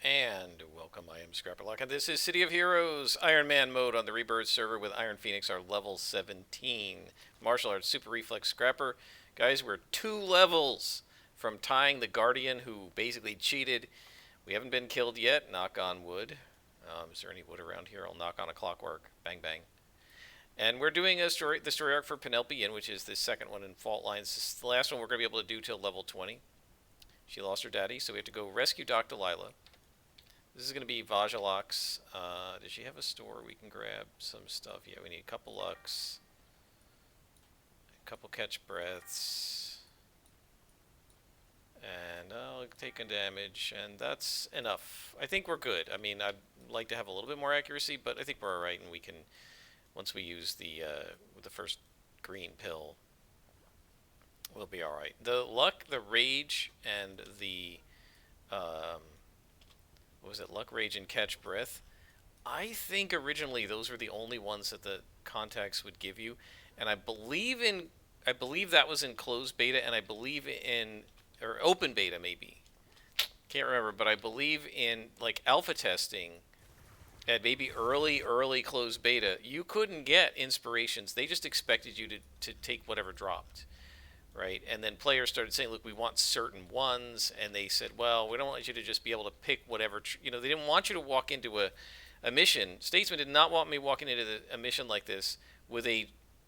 and welcome. I am Scrapperlock, and this is City of Heroes Iron Man mode on the Rebirth server with Iron Phoenix, our level 17 martial arts super reflex scrapper. Guys, we're 2 levels from tying the Guardian, who basically cheated. We haven't been killed yet, knock on wood. Is there any wood around here? I'll knock on a clockwork. Bang, bang. And we're doing the story arc for Penelope Inn, which is the second one in Fault Lines. This is the last one we're going to be able to do till level 20. She lost her daddy, so we have to go rescue Dr. Lila. This is going to be Vajalok's. Does she have a store we can grab some stuff? Yeah, we need a couple Lux, a couple catch breaths, and I'll take a damage, and that's enough. I think we're good. I mean, I'd like to have a little bit more accuracy, but I think we're alright, and we can, once we use the first green pill, we'll be alright. The luck, the rage, and the what was it? Luck, rage, and catch breath. I think originally those were the only ones that the contacts would give you, and I believe that was in closed beta, and I believe in or open beta maybe. Can't remember, but I believe in like alpha testing and maybe early closed beta, you couldn't get inspirations. They just expected you to take whatever dropped. Right? And then players started saying, look, we want certain ones, and they said, well, we don't want you to just be able to pick whatever, they didn't want you to walk into a mission. Statesman did not want me walking into a mission like this with a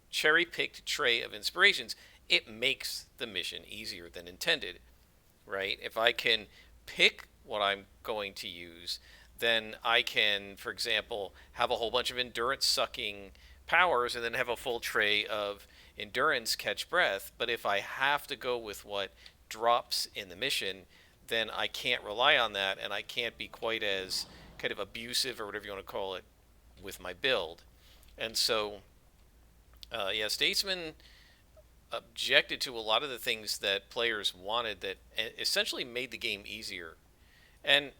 cherry-picked tray of inspirations. It makes the mission easier than intended, right? If I can pick what I'm going to use, then I can, for example, have a whole bunch of endurance-sucking powers and then have a full tray of endurance catch breath. But if I have to go with what drops in the mission, then I can't rely on that, and I can't be quite as kind of abusive or whatever you want to call it with my build. And so yeah, Statesman objected to a lot of the things that players wanted that essentially made the game easier. And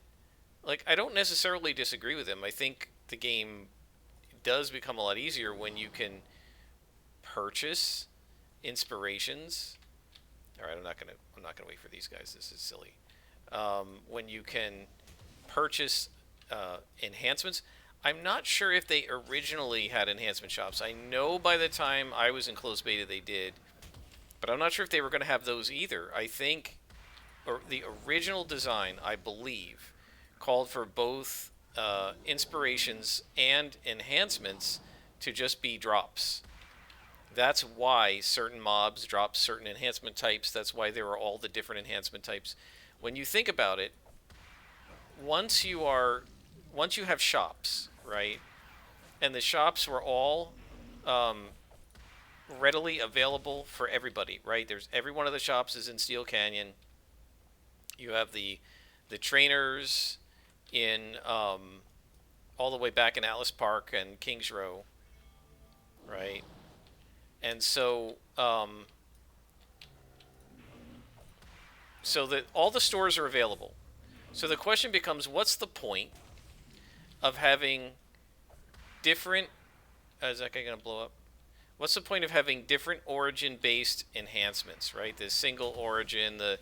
like, I don't necessarily disagree with him. I think the game does become a lot easier when you can purchase inspirations. All right, I'm not gonna wait for these guys. This is silly. When you can purchase enhancements, I'm not sure if they originally had enhancement shops. I know by the time I was in closed beta they did, but I'm not sure if they were going to have those either. I think, or the original design, I believe, called for both inspirations and enhancements to just be drops. That's why certain mobs drop certain enhancement types. That's why there are all the different enhancement types. When you think about it, once you have shops, right? And the shops were all readily available for everybody, right? Every one of the shops is in Steel Canyon. You have the trainers in all the way back in Atlas Park and Kings Row, right? And so, so that all the stores are available. So the question becomes, what's the point of having different? Is that guy gonna blow up? What's the point of having different origin-based enhancements, right? The single origin, the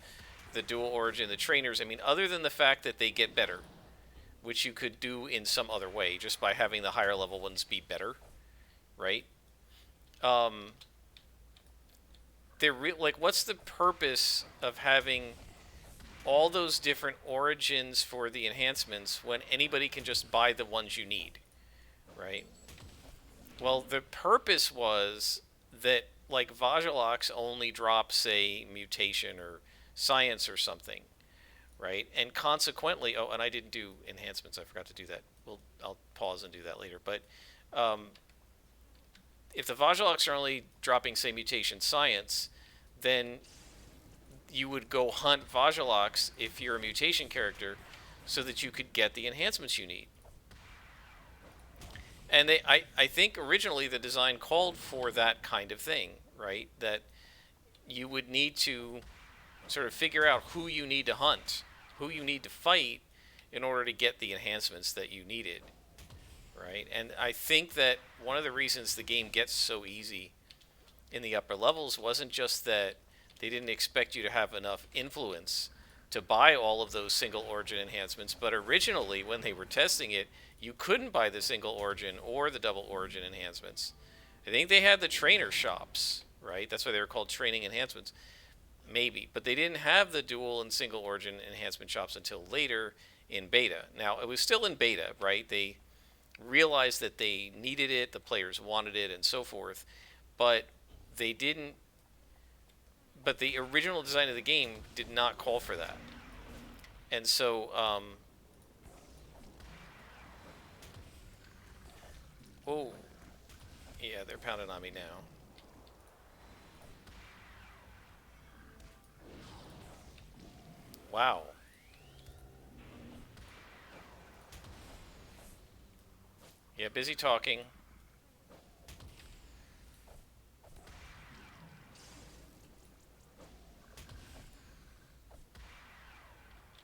dual origin, the trainers. I mean, other than the fact that they get better, which you could do in some other way, just by having the higher level ones be better, right? Like, what's the purpose of having all those different origins for the enhancements when anybody can just buy the ones you need, right? Well, the purpose was that, like, Vajalok's only drops, say, mutation or science or something, right? And consequently, oh, and I didn't do enhancements. I forgot to do that. I'll pause and do that later. But if the Vajalok's are only dropping, say, mutation science, then you would go hunt Vajalok's if you're a mutation character so that you could get the enhancements you need. And I think originally the design called for that kind of thing, right? That you would need to sort of figure out who you need to hunt, who you need to fight in order to get the enhancements that you needed, right? And I think that one of the reasons the game gets so easy in the upper levels wasn't just that they didn't expect you to have enough influence, to buy all of those single origin enhancements, but originally when they were testing it, you couldn't buy the single origin or the double origin enhancements. I think they had the trainer shops, right? That's why they were called training enhancements. Maybe, but they didn't have the dual and single origin enhancement shops until later in beta. Now, it was still in beta, right? They realized that they needed it, the players wanted it, and so forth, but they didn't. But the original design of the game did not call for that. And so, oh, yeah, they're pounding on me now. Wow. Yeah, busy talking.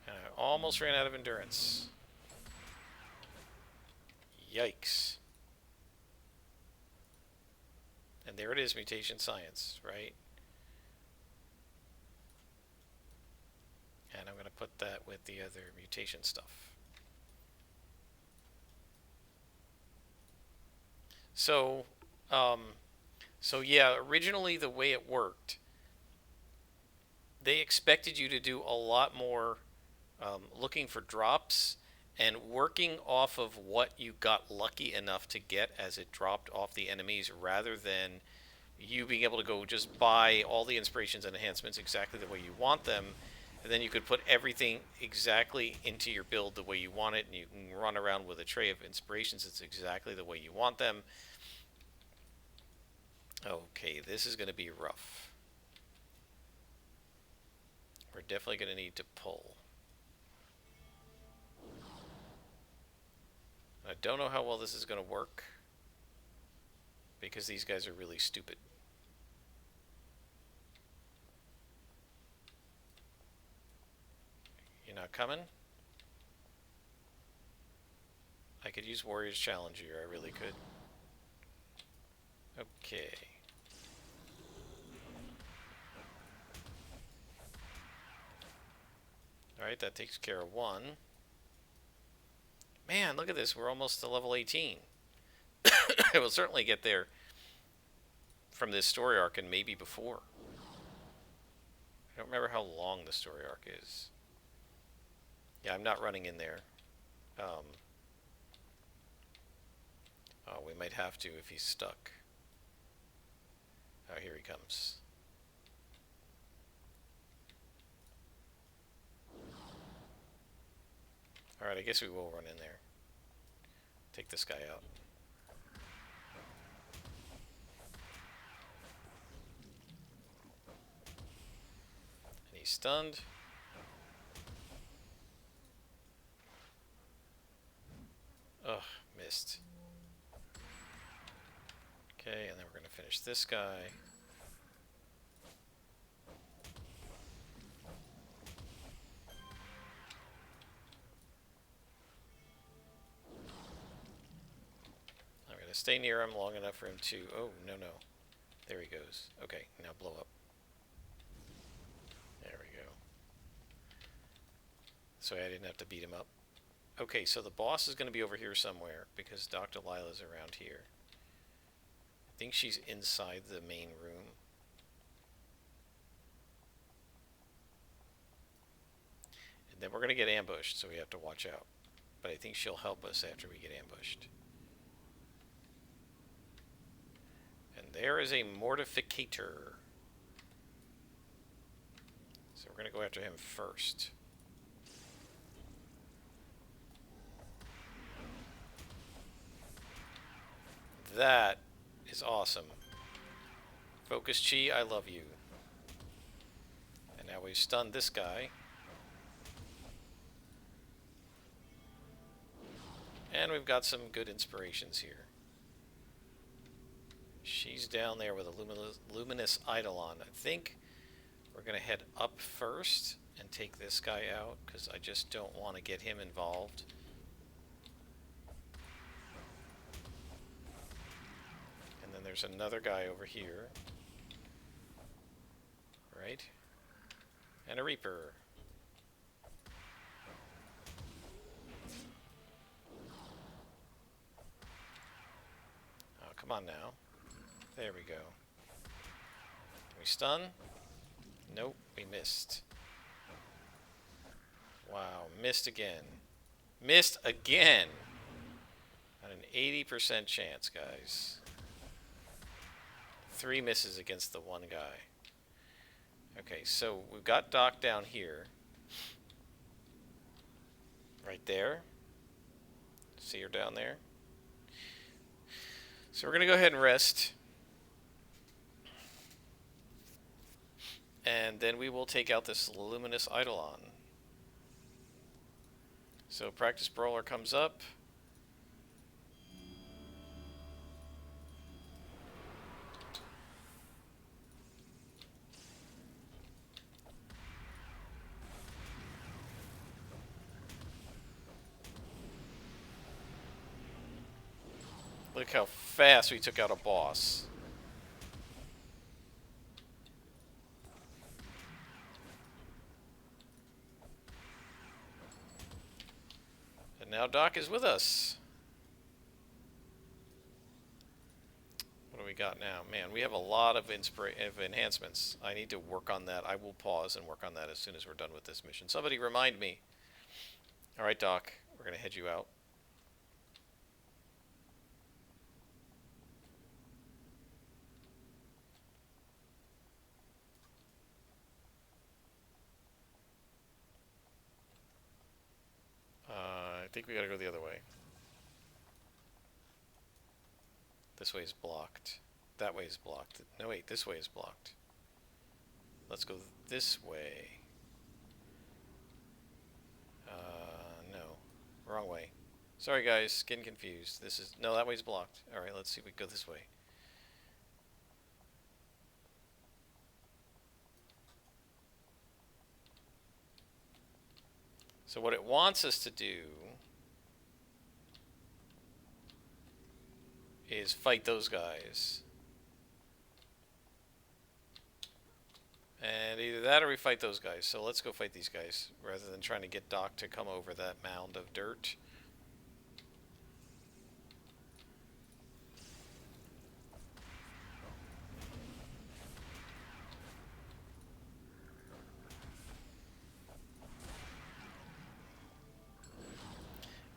And I almost ran out of endurance. Yikes. And there it is, mutation science, right? And I'm going to put that with the other mutation stuff. So, yeah, originally the way it worked, they expected you to do a lot more looking for drops and working off of what you got lucky enough to get as it dropped off the enemies, rather than you being able to go just buy all the inspirations and enhancements exactly the way you want them, and then you could put everything exactly into your build the way you want it, and you can run around with a tray of inspirations that's exactly the way you want them. Okay, this is going to be rough. We're definitely going to need to pull. I don't know how well this is going to work, because these guys are really stupid. You're not coming? I could use Warrior's Challenge here, I really could. Okay. Alright, that takes care of one. Man, look at this, we're almost to level 18. I will certainly get there from this story arc, and maybe before. I don't remember how long the story arc is. Yeah, I'm not running in there. Oh, we might have to if he's stuck. Oh, here he comes. Alright, I guess we will run in there. Take this guy out. And he's stunned. Ugh, missed. Okay, and then we're going to finish this guy. I'm going to stay near him long enough for him to... Oh, no, no. There he goes. Okay, now blow up. There we go. So I didn't have to beat him up. Okay, so the boss is going to be over here somewhere, because Dr. Lila's around here. I think she's inside the main room. And then we're going to get ambushed, so we have to watch out. But I think she'll help us after we get ambushed. And there is a Mortificator. So we're going to go after him first. That is awesome. Focus Chi, I love you. And now we've stunned this guy. And we've got some good inspirations here. She's down there with a luminous Eidolon. I think we're going to head up first and take this guy out, because I just don't want to get him involved. And then there's another guy over here. Right? And a Reaper. Come on now. There we go. Can we stun? Nope, we missed. Wow, missed again. Missed again! At an 80% chance, guys. 3 misses against the one guy. Okay, so we've got Doc down here. Right there. See her down there? So we're going to go ahead and rest. And then we will take out this Luminous Eidolon. So Practice Brawler comes up. Look how fast we took out a boss. And now Doc is with us. What do we got now? Man, we have a lot of enhancements. I need to work on that. I will pause and work on that as soon as we're done with this mission. Somebody remind me. Alright, Doc. We're going to head you out. I think we gotta go the other way. This way is blocked. That way is blocked. No, wait, this way is blocked. Let's go this way. No. Wrong way. Sorry guys, getting confused. This is... No, that way's blocked. Alright, let's see if we can go this way. So what it wants us to do is fight those guys. And either that or we fight those guys. So let's go fight these guys rather than trying to get Doc to come over that mound of dirt.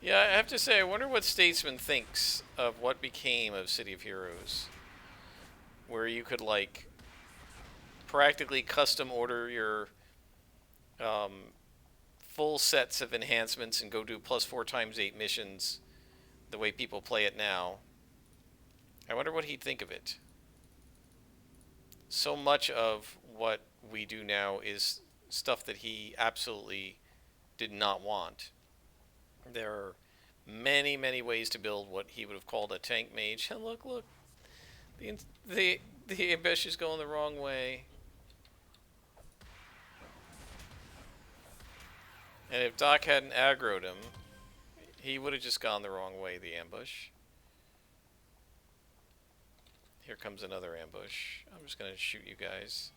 Yeah, I have to say, I wonder what Statesman thinks of what became of City of Heroes. Where you could, like, practically custom order your full sets of enhancements and go do plus 4x8 missions the way people play it now. I wonder what he'd think of it. So much of what we do now is stuff that he absolutely did not want. There are many, many ways to build what he would have called a tank mage. And look, the ambush is going the wrong way. And if Doc hadn't aggroed him, he would have just gone the wrong way, the ambush. Here comes another ambush. I'm just going to shoot you guys.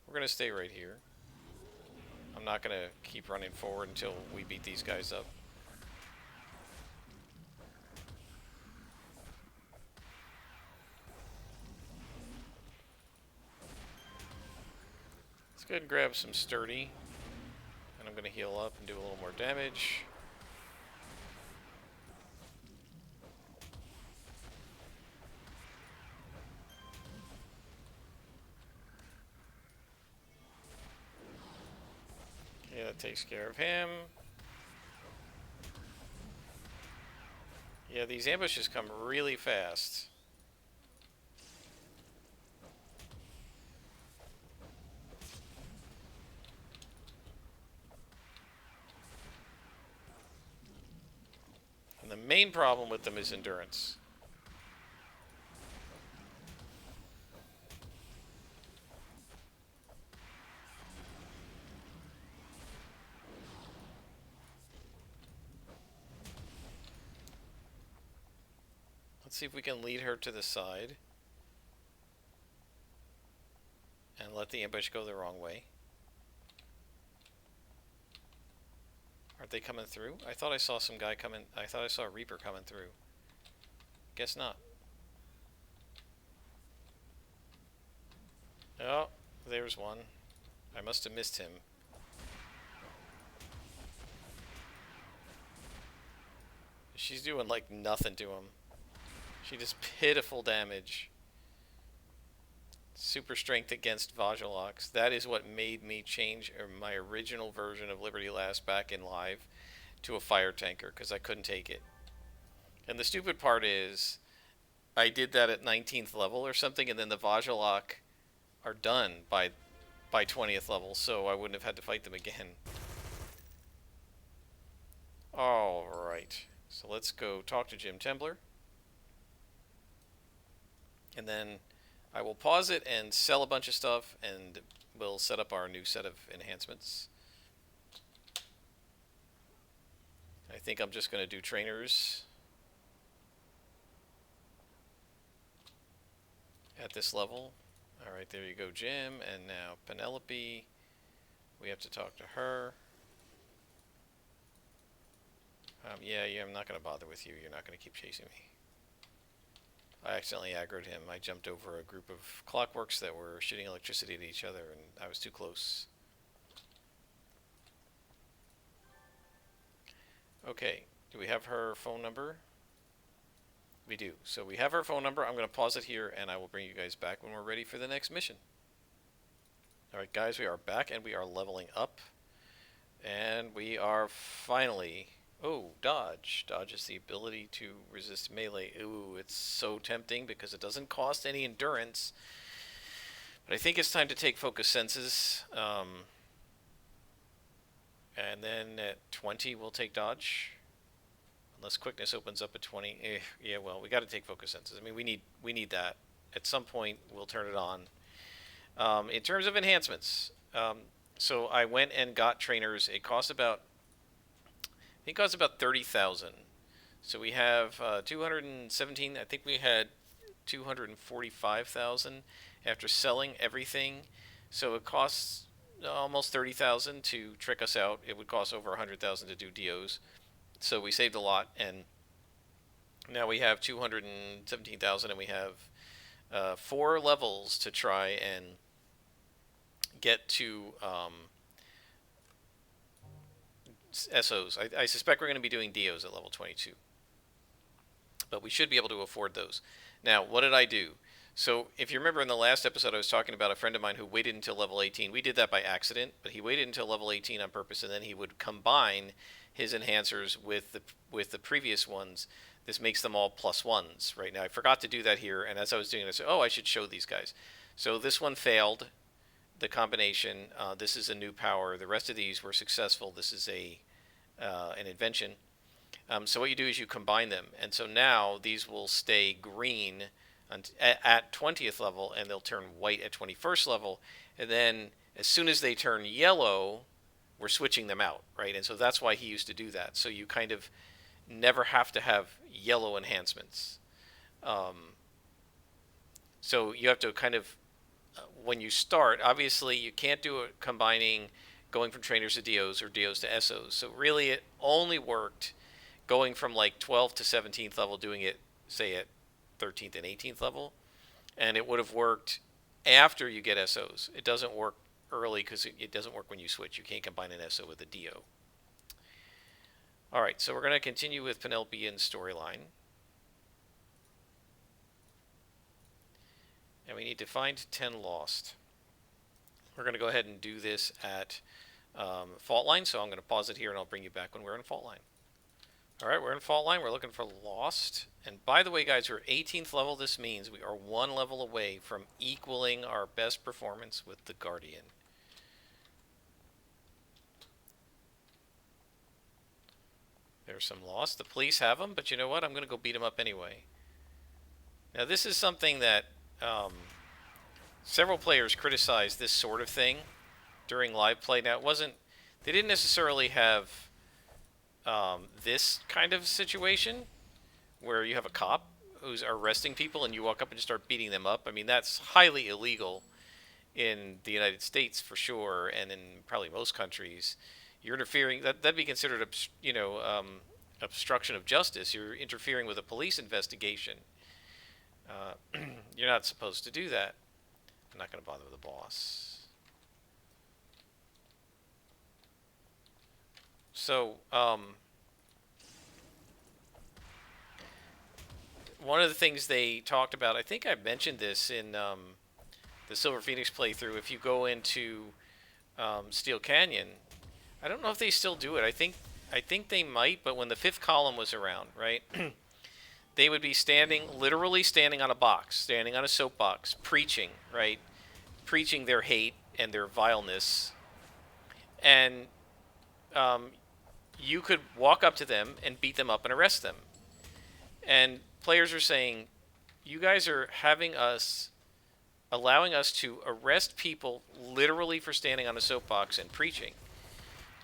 We're going to stay right here. I'm not going to keep running forward until we beat these guys up. Let's go ahead and grab some sturdy. And I'm going to heal up and do a little more damage. Yeah, that takes care of him. Yeah, these ambushes come really fast. And the main problem with them is endurance. Let's see if we can lead her to the side. And let the ambush go the wrong way. Aren't they coming through? I thought I saw some guy coming. I thought I saw a Reaper coming through. Guess not. Oh, there's one. I must have missed him. She's doing like nothing to him. She does pitiful damage. Super strength against Vajalox. That is what made me change my original version of Liberty Last back in live to a fire tanker, because I couldn't take it. And the stupid part is, I did that at 19th level or something, and then the Vajalock are done by 20th level, so I wouldn't have had to fight them again. Alright, so let's go talk to Jim Tembler. And then I will pause it and sell a bunch of stuff, and we'll set up our new set of enhancements. I think I'm just going to do trainers at this level. Alright, there you go, Jim. And now Penelope. We have to talk to her. Yeah, I'm not going to bother with you. You're not going to keep chasing me. I accidentally aggroed him. I jumped over a group of clockworks that were shooting electricity at each other, and I was too close. Okay, do we have her phone number? We do. So we have her phone number. I'm going to pause it here, and I will bring you guys back when we're ready for the next mission. Alright guys, we are back, and we are leveling up. And we are finally... Oh, dodge. Dodge is the ability to resist melee. Ooh, it's so tempting because it doesn't cost any endurance. But I think it's time to take focus senses. And then at 20, we'll take dodge. Unless quickness opens up at 20. Yeah, well, we got to take focus senses. I mean, we need that. At some point, we'll turn it on. In terms of enhancements, so I went and got trainers. It costs about... I think it costs about 30,000. So we have 217. I think we had 245,000 after selling everything. So it costs almost 30,000 to trick us out. It would cost over 100,000 to do DOs. So we saved a lot, and now we have 217,000, and we have 4 levels to try and get to SOs. I suspect we're going to be doing DOs at level 22. But we should be able to afford those. Now, what did I do? So, if you remember in the last episode, I was talking about a friend of mine who waited until level 18. We did that by accident, but he waited until level 18 on purpose, and then he would combine his enhancers with the previous ones. This makes them all +1s. Right now, I forgot to do that here, and as I was doing it, I said, oh, I should show these guys. So this one failed. The combination. This is a new power. The rest of these were successful. This is an invention. So what you do is you combine them, and so now these will stay green at 20th level, and they'll turn white at 21st level, and then as soon as they turn yellow, we're switching them out, right? And so that's why he used to do that. So you kind of never have to have yellow enhancements. So you have to kind of when you start, obviously you can't do it combining going from trainers to DOs or DOs to SOs. So really it only worked going from like 12th to 17th level, doing it, say, at 13th and 18th level. And it would have worked after you get SOs. It doesn't work early because it doesn't work when you switch. You can't combine an SO with a DO. Alright, so we're going to continue with Penelope and storyline. And we need to find 10 lost. We're going to go ahead and do this at fault line, so I'm going to pause it here and I'll bring you back when we're in fault line. Alright, we're in fault line. We're looking for lost. And by the way, guys, we're 18th level. This means we are 1 level away from equaling our best performance with the Guardian. There's some lost. The police have them, but you know what? I'm going to go beat them up anyway. Now, this is something that several players criticized, this sort of thing during live play. Now, they didn't necessarily have this kind of situation where you have a cop who's arresting people and you walk up and just start beating them up. I mean, that's highly illegal in the United States for sure, and in probably most countries. You're interfering. That'd be considered, obstruction of justice. You're interfering with a police investigation. You're not supposed to do that. I'm not going to bother with the boss. So, one of the things they talked about, I think I mentioned this in the Silver Phoenix playthrough. If you go into Steel Canyon, I don't know if they still do it. I think they might, but when the fifth column was around, right, they would be literally standing on a box, standing on a soapbox, preaching, right, preaching their hate and their vileness, and you could walk up to them and beat them up and arrest them. And players are saying, you guys are allowing us to arrest people literally for standing on a soapbox and preaching.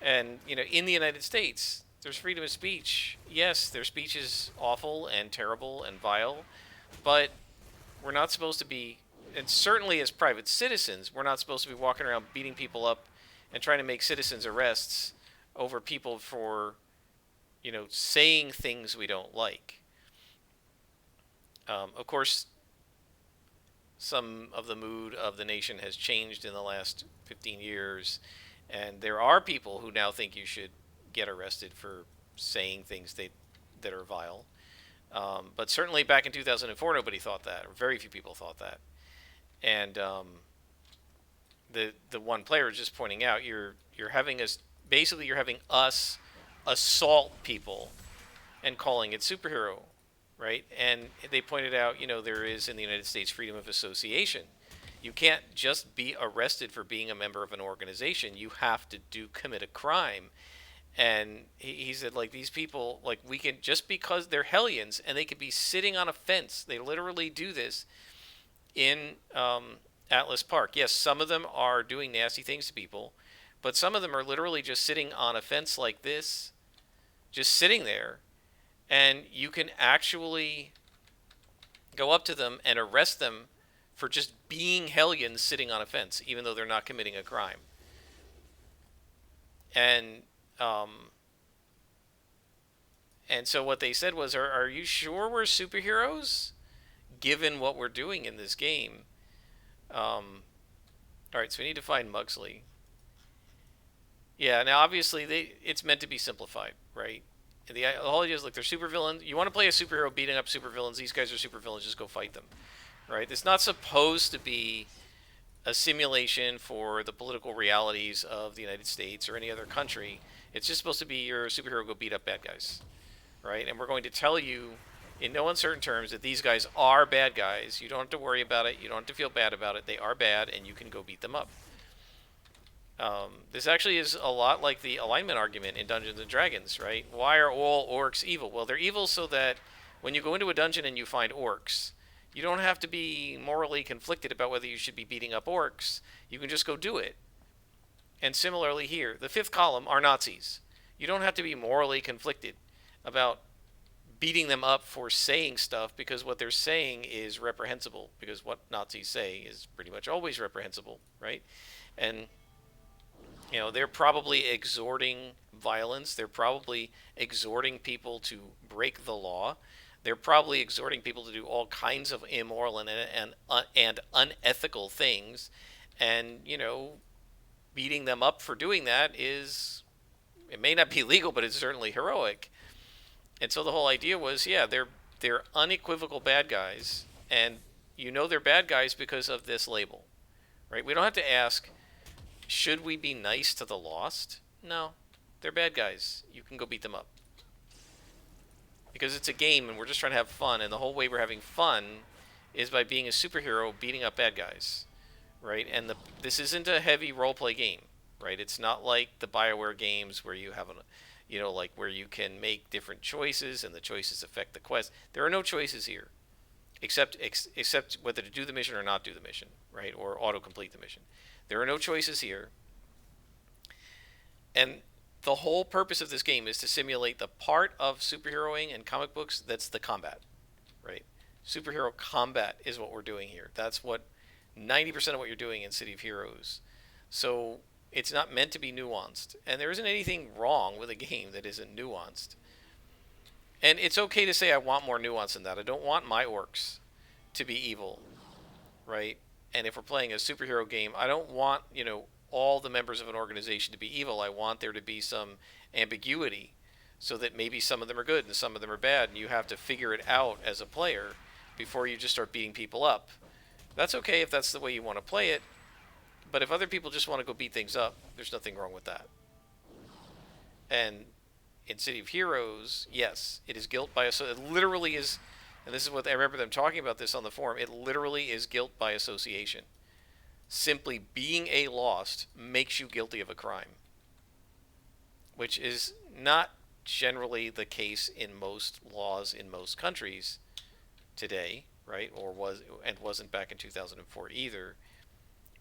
And, in the United States, there's freedom of speech. Yes, their speech is awful and terrible and vile, but we're not supposed to be, and certainly as private citizens, we're not supposed to be walking around beating people up and trying to make citizens arrests over people for, saying things we don't like. Of course, some of the mood of the nation has changed in the last 15 years, and there are people who now think you should get arrested for saying things that are vile. But certainly back in 2004, nobody thought that, or very few people thought that. And the one player is just pointing out, you're having us assault people and calling it superhero, right? And they pointed out, there is in the United States freedom of association. You can't just be arrested for being a member of an organization. You have to commit a crime. And he said, like, these people, like, we can, just because they're hellions and they could be sitting on a fence, they literally do this in Atlas Park. Yes, some of them are doing nasty things to people, but some of them are literally just sitting on a fence like this, just sitting there, and you can actually go up to them and arrest them for just being hellions sitting on a fence, even though they're not committing a crime. And so what they said was, are you sure we're superheroes, given what we're doing in this game? All right, so we need to find Mugsley. Yeah, now obviously it's meant to be simplified, right? The whole idea is, look, they're supervillains. You want to play a superhero beating up supervillains. These guys are supervillains. Just go fight them, right? It's not supposed to be a simulation for the political realities of the United States or any other country. It's just supposed to be your superhero go beat up bad guys, right? And we're going to tell you in no uncertain terms that these guys are bad guys. You don't have to worry about it. You don't have to feel bad about it. They are bad, and you can go beat them up. This actually is a lot like the alignment argument in Dungeons and Dragons, right? Why are all orcs evil? Well, they're evil so that when you go into a dungeon and you find orcs, you don't have to be morally conflicted about whether you should be beating up orcs. You can just go do it. And similarly here, the fifth column are Nazis. You don't have to be morally conflicted about beating them up for saying stuff, because what they're saying is reprehensible, because what Nazis say is pretty much always reprehensible, right? And they're probably exhorting violence. They're probably exhorting people to break the law. They're probably exhorting people to do all kinds of immoral and unethical things. And, beating them up for doing that it may not be legal, but it's certainly heroic. And so the whole idea was, yeah, they're unequivocal bad guys. And they're bad guys because of this label, right? We don't have to ask, should we be nice to the lost? No, they're bad guys. You can go beat them up. Because it's a game and we're just trying to have fun, and the whole way we're having fun is by being a superhero beating up bad guys, right? And this isn't a heavy roleplay game, right? It's not like the BioWare games where you have like where you can make different choices and the choices affect the quest. There are no choices here, except whether to do the mission or not do the mission, right? Or auto-complete the mission. There are no choices here. And the whole purpose of this game is to simulate the part of superheroing and comic books that's the combat, right? Superhero combat is what we're doing here. That's what 90% of what you're doing in City of Heroes. So it's not meant to be nuanced. And there isn't anything wrong with a game that isn't nuanced. And it's okay to say I want more nuance in that. I don't want my orcs to be evil, right? And if we're playing a superhero game, I don't want, all the members of an organization to be evil. I want there to be some ambiguity so that maybe some of them are good and some of them are bad, and you have to figure it out as a player before you just start beating people up. That's okay if that's the way you want to play it, but if other people just want to go beat things up, there's nothing wrong with that. And in City of Heroes, yes, it is guilt by it literally is, and this is what I remember them talking about this on the forum. It literally is guilt by association. Simply being a lost makes you guilty of a crime, which is not generally the case in most laws in most countries today, right? Wasn't back in 2004 either.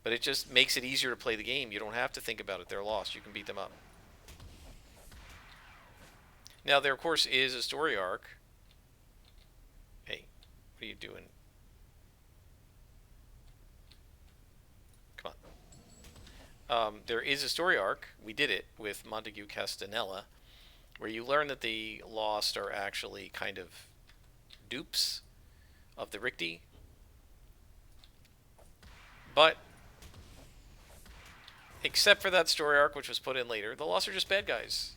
But it just makes it easier to play the game. You don't have to think about it. They're lost. You can beat them up. Now, there, of course, is a story arc. Hey, what are you doing? Come on. There is a story arc. We did it with Montague Castanella, where you learn that the Lost are actually kind of dupes of the Ricti. But, except for that story arc, which was put in later, the Lost are just bad guys.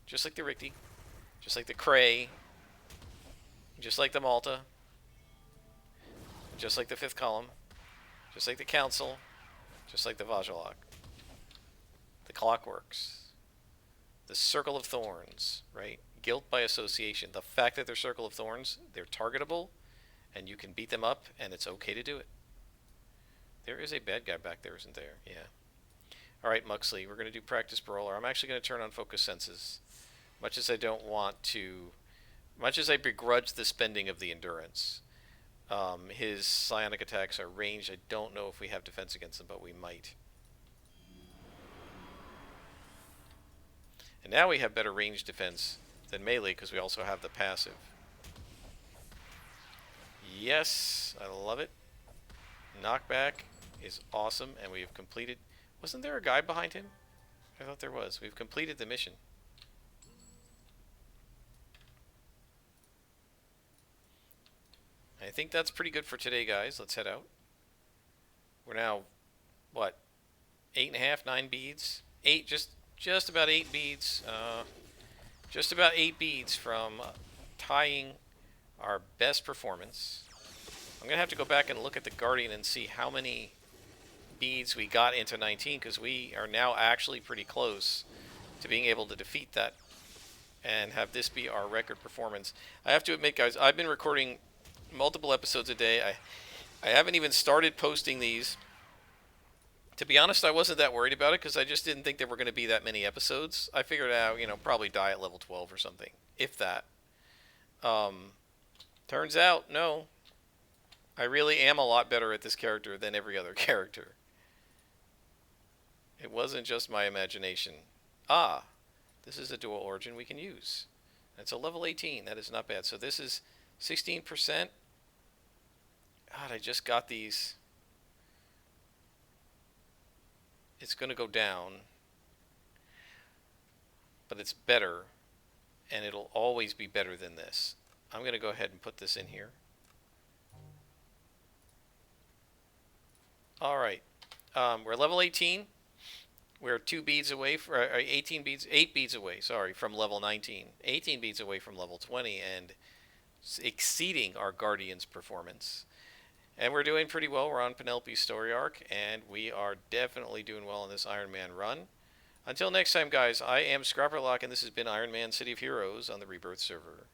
Just like the Ricti. Just like the Cray. Just like the Malta. Just like the Fifth Column. Just like the Council. Just like the Vajalok. The Clockworks. The Circle of Thorns, right? Guilt by association. The fact that they're Circle of Thorns, they're targetable, and you can beat them up, and it's okay to do it. There is a bad guy back there, isn't there? Yeah. Alright, Muxley, we're going to do Practice Brawler. I'm actually going to turn on Focus Senses. Much as I don't want to... Much as I begrudge the spending of the Endurance. His psionic attacks are ranged. I don't know if we have defense against them, but we might. And now we have better range defense than melee because we also have the passive. Yes, I love it. Knockback is awesome, and we have completed... Wasn't there a guy behind him? I thought there was. We've completed the mission. I think that's pretty good for today, guys. Let's head out. We're now, what, 8.5, 9 beads? 8, just about 8 beads. Just about 8 beads from tying our best performance. I'm going to have to go back and look at the Guardian and see how many beads we got into 19, because we are now actually pretty close to being able to defeat that and have this be our record performance. I have to admit, guys, I've been recording multiple episodes a day. I haven't even started posting these. To be honest, I wasn't that worried about it because I just didn't think there were going to be that many episodes. I figured out, probably die at level 12 or something, if that. Turns out, no. I really am a lot better at this character than every other character. It wasn't just my imagination. Ah, this is a dual origin we can use. It's a level 18. That is not bad. So this is 16%. God, I just got these. It's going to go down. But it's better. And it'll always be better than this. I'm going to go ahead and put this in here. Alright. We're level 18. We're 2 beads away, 8 beads away, sorry, from level 19. 18 beads away from level 20 and exceeding our Guardian's performance. And we're doing pretty well. We're on Penelope's story arc, and we are definitely doing well in this Iron Man run. Until next time, guys, I am Scrapperlock, and this has been Iron Man City of Heroes on the Rebirth server.